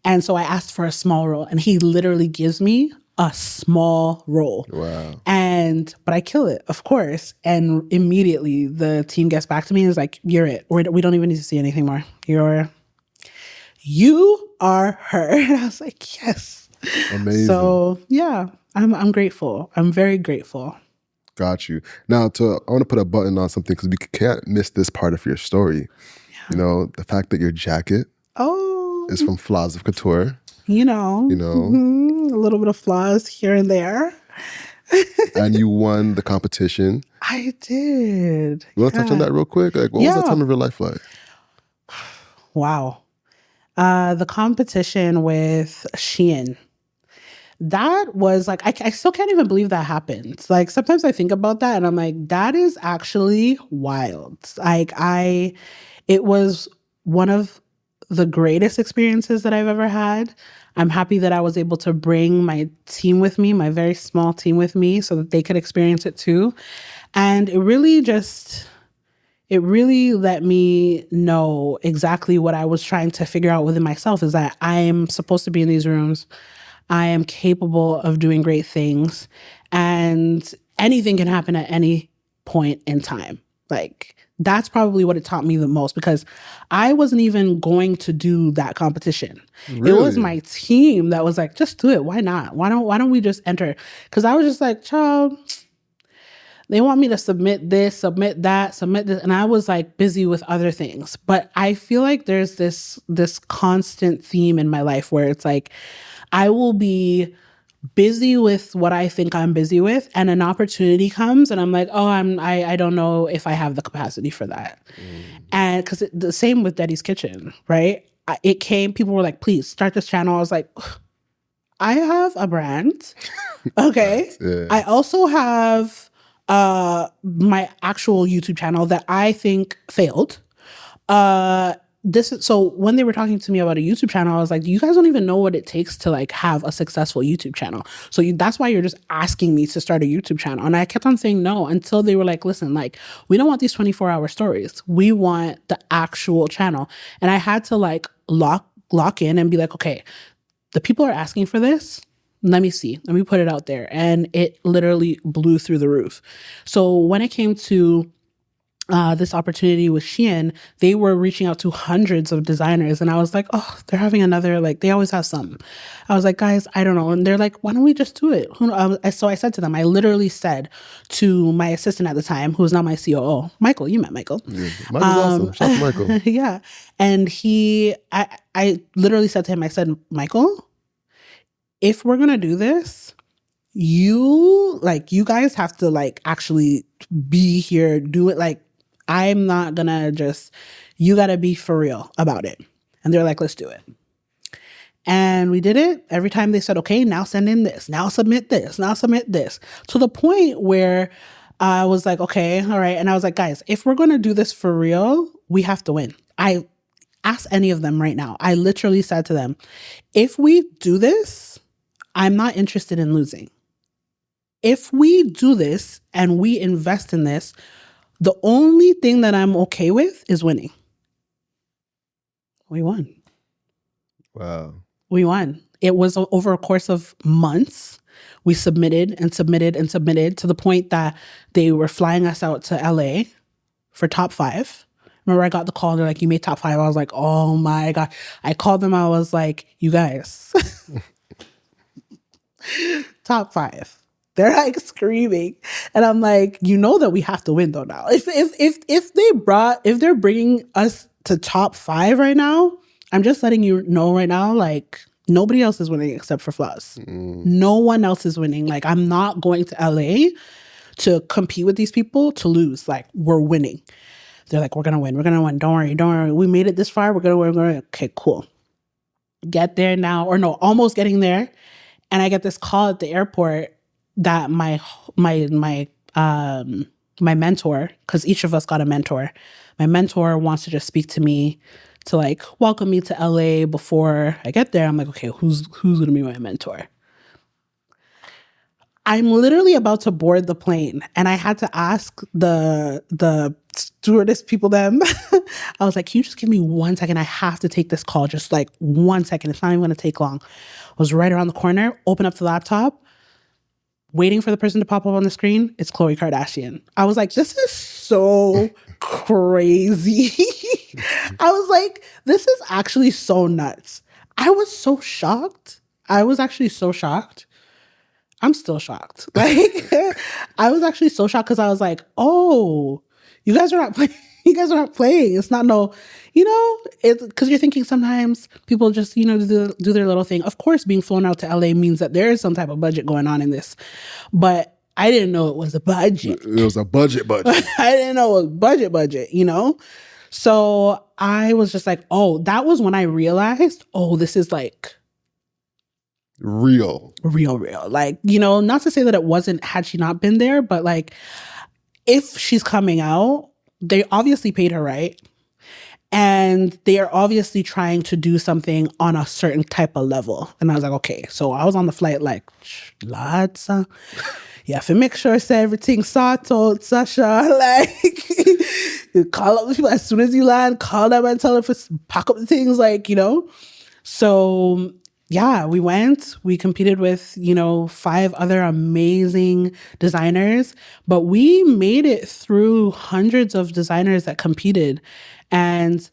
And so I asked for a small role and he literally gives me a small role. Wow. But I kill it, of course. And immediately the team gets back to me and is like, you're it. We don't even need to see anything more. You are her. And I was like, yes. Amazing. So yeah, I'm grateful. I'm very grateful. Got you. Now, I want to put a button on something because we can't miss this part of your story. Yeah. The fact that your jacket is from Flaws of Couture. A little bit of flaws here and there. And you won the competition. I did. You want to touch on that real quick? Like, what was that time of your life like? Wow. The competition with Shein. That was like, I still can't even believe that happened. Like, sometimes I think about that and I'm like, that is actually wild. Like, it was one of the greatest experiences that I've ever had. I'm happy that I was able to bring my team with me, my very small team with me, so that they could experience it too. And it really let me know exactly what I was trying to figure out within myself, is that I am supposed to be in these rooms. I am capable of doing great things, and anything can happen at any point in time. Like, that's probably what it taught me the most, because I wasn't even going to do that competition. Really? It was my team that was like, just do it. Why not? Why don't we just enter? Because I was just like, child, they want me to submit this, submit that, submit this. And I was like busy with other things. But I feel like there's this constant theme in my life where it's like, I will be busy with what I think I'm busy with, and an opportunity comes and I'm like, oh, I don't know if I have the capacity for that. And because the same with Daddy's Kitchen, right? It came, people were like, please start this channel. I was like, I have a brand. Okay. Yeah. I also have my actual YouTube channel that I think failed. So when they were talking to me about a YouTube channel, I was like, you guys don't even know what it takes to like have a successful YouTube channel. So that's why you're just asking me to start a YouTube channel. And I kept on saying no until they were like, listen, like, we don't want these 24-hour stories. We want the actual channel. And I had to like lock in and be like, okay, the people are asking for this. Let me see. Let me put it out there. And it literally blew through the roof. So when it came to this opportunity with Shein, they were reaching out to hundreds of designers. And I was like, oh, they're having another, like, they always have some. I was like, guys, I don't know. And they're like, why don't we just do it? So I said to them, I literally said to my assistant at the time, who's now my COO, Michael, you met Michael. Yeah, Michael's awesome. Shout out to Michael. Yeah. And I literally said to him, I said, Michael, if we're going to do this, you guys have to like actually be here, do it. Like, I'm not gonna you gotta be for real about it. And they're like, let's do it. And we did it. Every time they said, okay, now send in this, now submit this, now submit this, to the point where I was like, okay, all right. And I was like, guys, if we're gonna do this for real, we have to win. I asked any of them right now. I literally said to them, if we do this, I'm not interested in losing. If we do this and we invest in this, the only thing that I'm okay with is winning. We won. Wow. We won. It was over a course of months. We submitted and submitted and submitted to the point that they were flying us out to LA for top 5. Remember, I got the call. They're like, you made top 5. I was like, oh my God. I called them. I was like, you guys, top 5. They're like screaming. And I'm like, you know that we have to win though now. If they're bringing us to top 5 right now, I'm just letting you know right now, like, nobody else is winning except for Floss. No one else is winning. Like, I'm not going to LA to compete with these people to lose. Like, we're winning. They're like, we're going to win. We're going to win. Don't worry. Don't worry. We made it this far. We're going to win. We're going to. Okay, cool. Get there now. Or no, almost getting there. And I get this call at the airport that my mentor, because each of us got a mentor, my mentor wants to just speak to me to like welcome me to LA before I get there. I'm like, okay, who's gonna be my mentor? I'm literally about to board the plane, and I had to ask the stewardess people them. I was like, can you just give me 1 second? I have to take this call. Just like 1 second. It's not even gonna take long. I was right around the corner, open up the laptop, waiting for the person to pop up on the screen. It's Khloe Kardashian. I was like, this is so crazy. I was like, this is actually so nuts. I was so shocked. I was actually so shocked. I'm still shocked. Like, I was actually so shocked because I was like, oh, you guys are not playing. You guys are not playing. It's not no, it's because you're thinking sometimes people just, do their little thing. Of course, being flown out to LA means that there is some type of budget going on in this. But I didn't know it was a budget. It was a budget. I didn't know it was budget, So I was just like, oh, that was when I realized, oh, this is like real. Like, not to say that it wasn't had she not been there, but like if she's coming out, they obviously paid her right. And they are obviously trying to do something on a certain type of level. And I was like, okay. So I was on the flight like, lads, you have to make sure say everything's sorted, Sasha. Like, you call up the people as soon as you land, call them and tell them to pack up the things, like, So yeah, we went, we competed with, 5 other amazing designers, but we made it through hundreds of designers that competed. And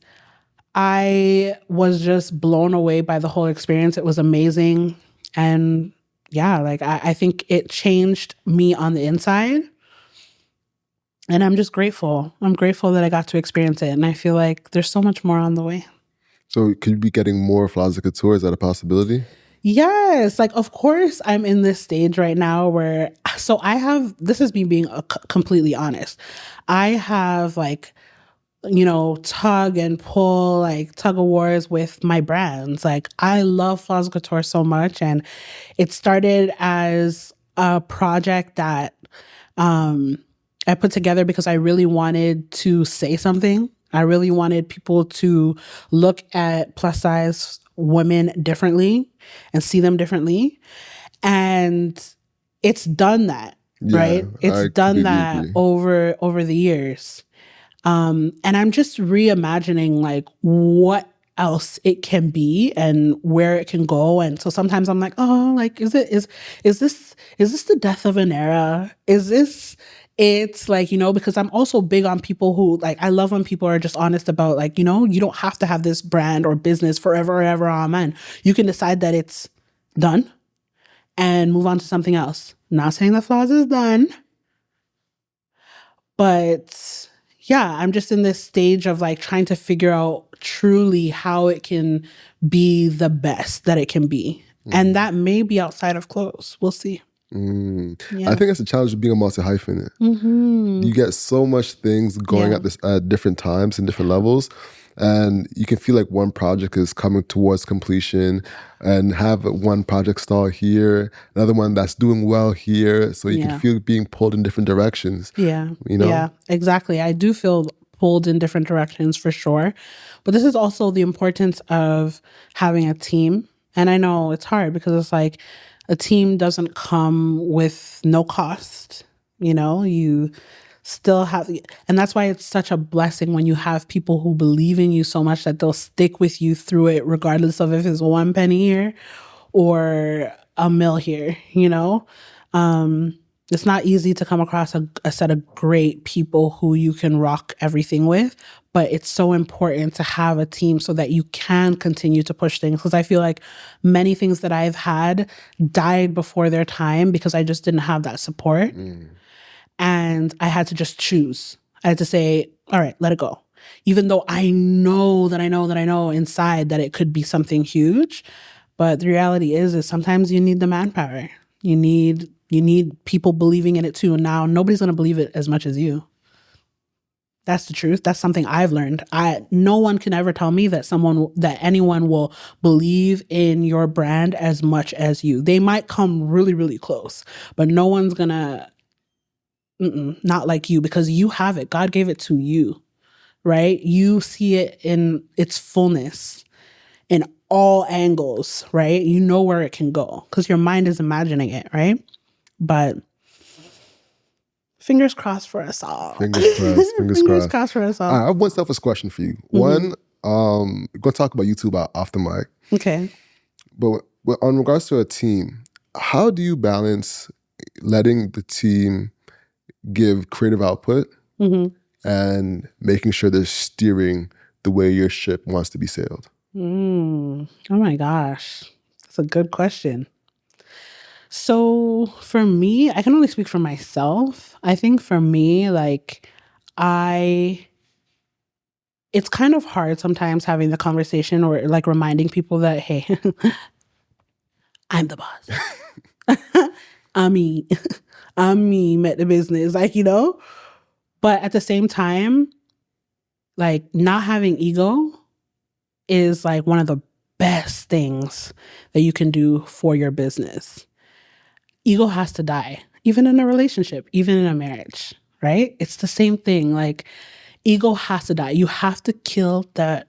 I was just blown away by the whole experience. It was amazing. And yeah, like I think it changed me on the inside. And I'm just grateful. I'm grateful that I got to experience it. And I feel like there's so much more on the way. So could you be getting more Flowers of Couture? Is that a possibility? Yes. Like, of course, I'm in this stage right now where, so this is me being completely honest. I have like, tug and pull, like tug of wars with my brands. Like, I love Flowers of Couture so much. And it started as a project that I put together because I really wanted to say something. I really wanted people to look at plus size women differently and see them differently. And it's done that, right? It's done that over the years. And I'm just reimagining like what else it can be and where it can go. And so sometimes I'm like, oh, like, is this the death of an era? It's like, because I'm also big on people who like, I love when people are just honest about like, you don't have to have this brand or business forever or ever. Amen. You can decide that it's done and move on to something else. Not saying that Flaws is done, but yeah, I'm just in this stage of like trying to figure out truly how it can be the best that it can be. And that may be outside of clothes. We'll see. Yeah. I think that's the challenge of being a multi-hyphenate. You get so much things going at different times and different levels. And you can feel like one project is coming towards completion and have one project stall here, another one that's doing well here. So you can feel being pulled in different directions. Yeah. Yeah, exactly. I do feel pulled in different directions for sure. But this is also the importance of having a team. And I know it's hard because it's like a team doesn't come with no cost. You still have, and that's why it's such a blessing when you have people who believe in you so much that they'll stick with you through it, regardless of if it's 1 penny here or a mill here. It's not easy to come across a set of great people who you can rock everything with, but it's so important to have a team so that you can continue to push things. Because I feel like many things that I've had died before their time because I just didn't have that support. And I had to just choose. I had to say, all right, let it go. even though I know that I know that I know inside that it could be something huge. But the reality is sometimes you need the manpower. You need people believing in it too. And now nobody's going to believe it as much as you. That's the truth. That's something I've learned. No one can ever tell me that anyone will believe in your brand as much as you. They might come really, really close, but no one's gonna, not like you, because you have it. God gave it to you, right? You see it in its fullness in all angles, right? You know where it can go because your mind is imagining it, right? But fingers crossed for us all. Fingers crossed. Fingers crossed for us all. I have one selfish question for you. One, we're going to talk about YouTube off the mic. Okay. But on regards to a team, how do you balance letting the team give creative output and making sure they're steering the way your ship wants to be sailed? Oh my gosh. That's a good question. So for me, I can only speak for myself. I think for me, like it's kind of hard sometimes having the conversation or like reminding people that, hey, I'm the boss. I'm me at the business, like, but at the same time, like not having ego is like one of the best things that you can do for your business. Ego has to die, even in a relationship, even in a marriage, right? It's the same thing. Like ego has to die. You have to kill that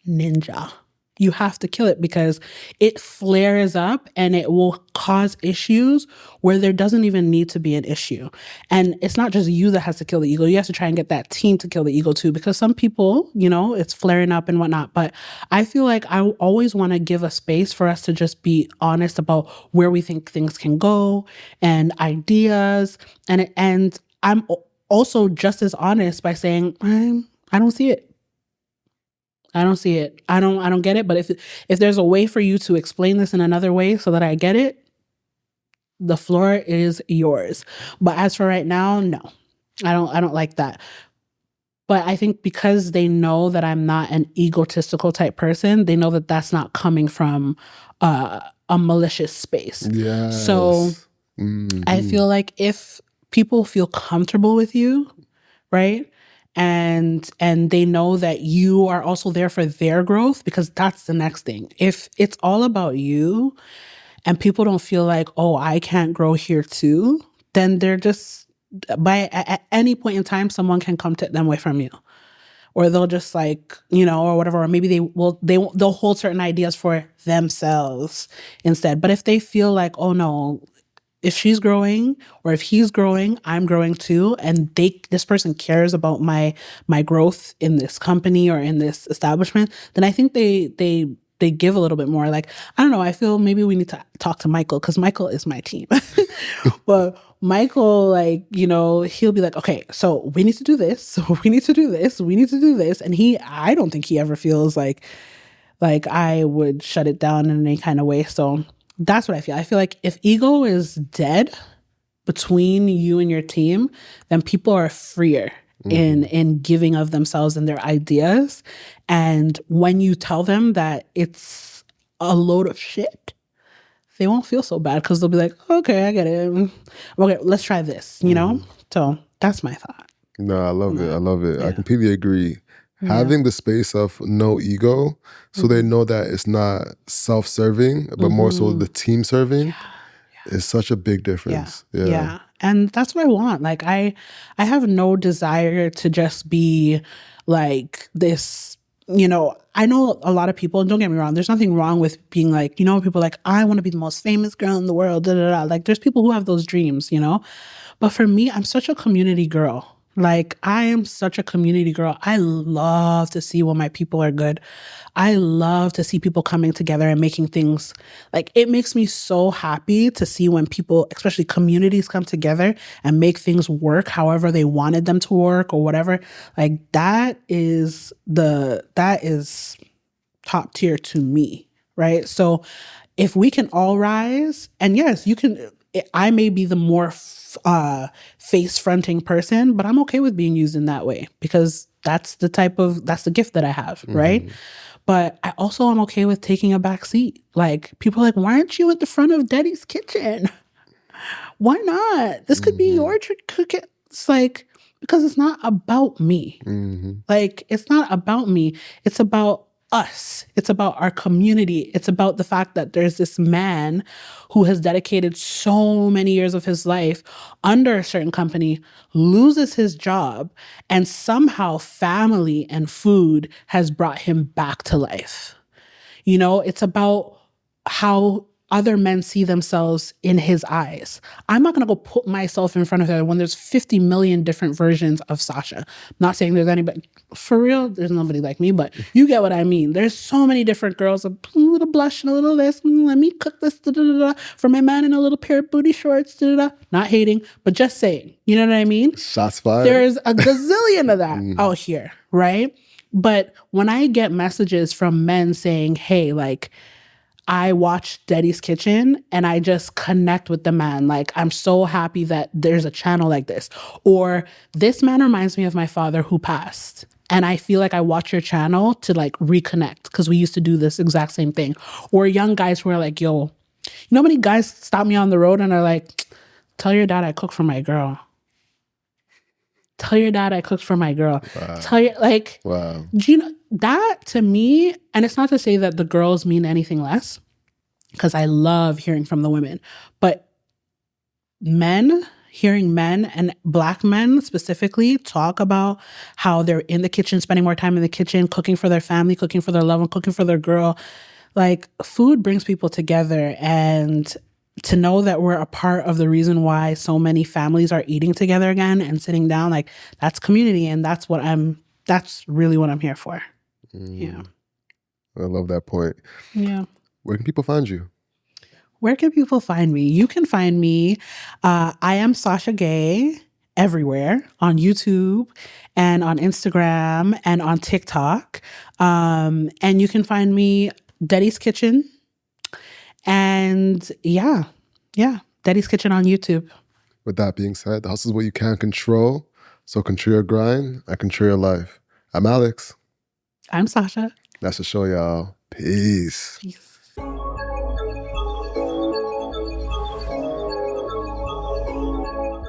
ninja. You have to kill it because it flares up and it will cause issues where there doesn't even need to be an issue. And it's not just you that has to kill the ego. You have to try and get that team to kill the ego too, because some people, it's flaring up and whatnot. But I feel like I always want to give a space for us to just be honest about where we think things can go and ideas. And I'm also just as honest by saying, I don't see it. I don't see it. I don't get it. But if there's a way for you to explain this in another way so that I get it, the floor is yours. But as for right now, no. I don't like that. But I think because they know that I'm not an egotistical type person, they know that that's not coming from a malicious space. Yes. So I feel like if people feel comfortable with you, right? And they know that you are also there for their growth, because that's the next thing. If it's all about you and people don't feel like, oh, I can't grow here too, then they're just at any point in time, someone can come take them away from you. Or they'll just like, or whatever, or maybe they'll hold certain ideas for themselves instead. But if they feel like, oh no, if she's growing or if he's growing, I'm growing too, and this person cares about my growth in this company or in this establishment, then I think they give a little bit more. Like, I don't know, I feel maybe we need to talk to Michael, because Michael is my team. But Michael, like, he'll be like, okay, so we need to do this. So we need to do this. We need to do this. And I don't think he ever feels like I would shut it down in any kind of way. So that's what I feel. I feel like if ego is dead between you and your team, then people are freer in giving of themselves and their ideas. And when you tell them that it's a load of shit, they won't feel so bad, because they'll be like, okay, I get it. Okay, let's try this, So that's my thought. No, I love it. I love it. Yeah. I completely agree. Having the space of no ego, so they know that it's not self-serving, but more so the team serving, is such a big difference. Yeah. And that's what I want. Like, I have no desire to just be like this, I know a lot of people, don't get me wrong, there's nothing wrong with being like, people are like, I want to be the most famous girl in the world, da, da, da. Like, there's people who have those dreams, But for me, I'm such a community girl. Like, I am such a community girl. I love to see when my people are good. I love to see people coming together and making things, like, it makes me so happy to see when people, especially communities, come together and make things work however they wanted them to work or whatever. Like, that is top tier to me, right? So if we can all rise, and yes, I may be the more face fronting person, but I'm okay with being used in that way, because that's the gift that I have, right? But I also am okay with taking a back seat. Like, people are like, why aren't you at the front of Daddy's kitchen? Why not? This could be your cooking. It's like, because it's not about me. Like, it's not about me. It's about us. It's about our community. It's about the fact that there's this man who has dedicated so many years of his life under a certain company, loses his job, and somehow family and food has brought him back to life. You know, it's about how other men see themselves in his eyes. I'm not going to go put myself in front of her when there's 50 million different versions of Sasha. I'm not saying there's anybody, for real, there's nobody like me, but you get what I mean. There's so many different girls, a little blush and a little this, let me cook this, for my man in a little pair of booty shorts, Not hating, but just saying, you know what I mean? Shots fired. There's a gazillion of that out here, right? But when I get messages from men saying, hey, like, I watch Daddy's Kitchen and I just connect with the man. Like, I'm so happy that there's a channel like this. Or, this man reminds me of my father who passed. And I feel like I watch your channel to like reconnect because we used to do this exact same thing. Or young guys who are like, yo, you know how many guys stop me on the road and are like, tell your dad I cook for my girl. Tell your dad I cooked for my girl. Wow. Tell your, like, Wow. do you know, that to me, and it's not to say that the girls mean anything less, because I love hearing from the women, but hearing men and Black men specifically talk about how they're in the kitchen, spending more time in the kitchen, cooking for their family, cooking for their loved one, cooking for their girl. Like, food brings people together, and to know that we're a part of the reason why so many families are eating together again and sitting down, like, that's community, and that's really what I'm here for. Yeah. I love that point. Yeah. Where can people find you? Where can people find me? You can find me. I am Sasha Gay everywhere, on YouTube and on Instagram and on TikTok. And you can find me Daddy's Kitchen. And yeah, Daddy's Kitchen on YouTube. With that being said, the hustle is what you can control. So control your grind and control your life. I'm Alex. I'm Sasha. That's the show, y'all. Peace. Peace.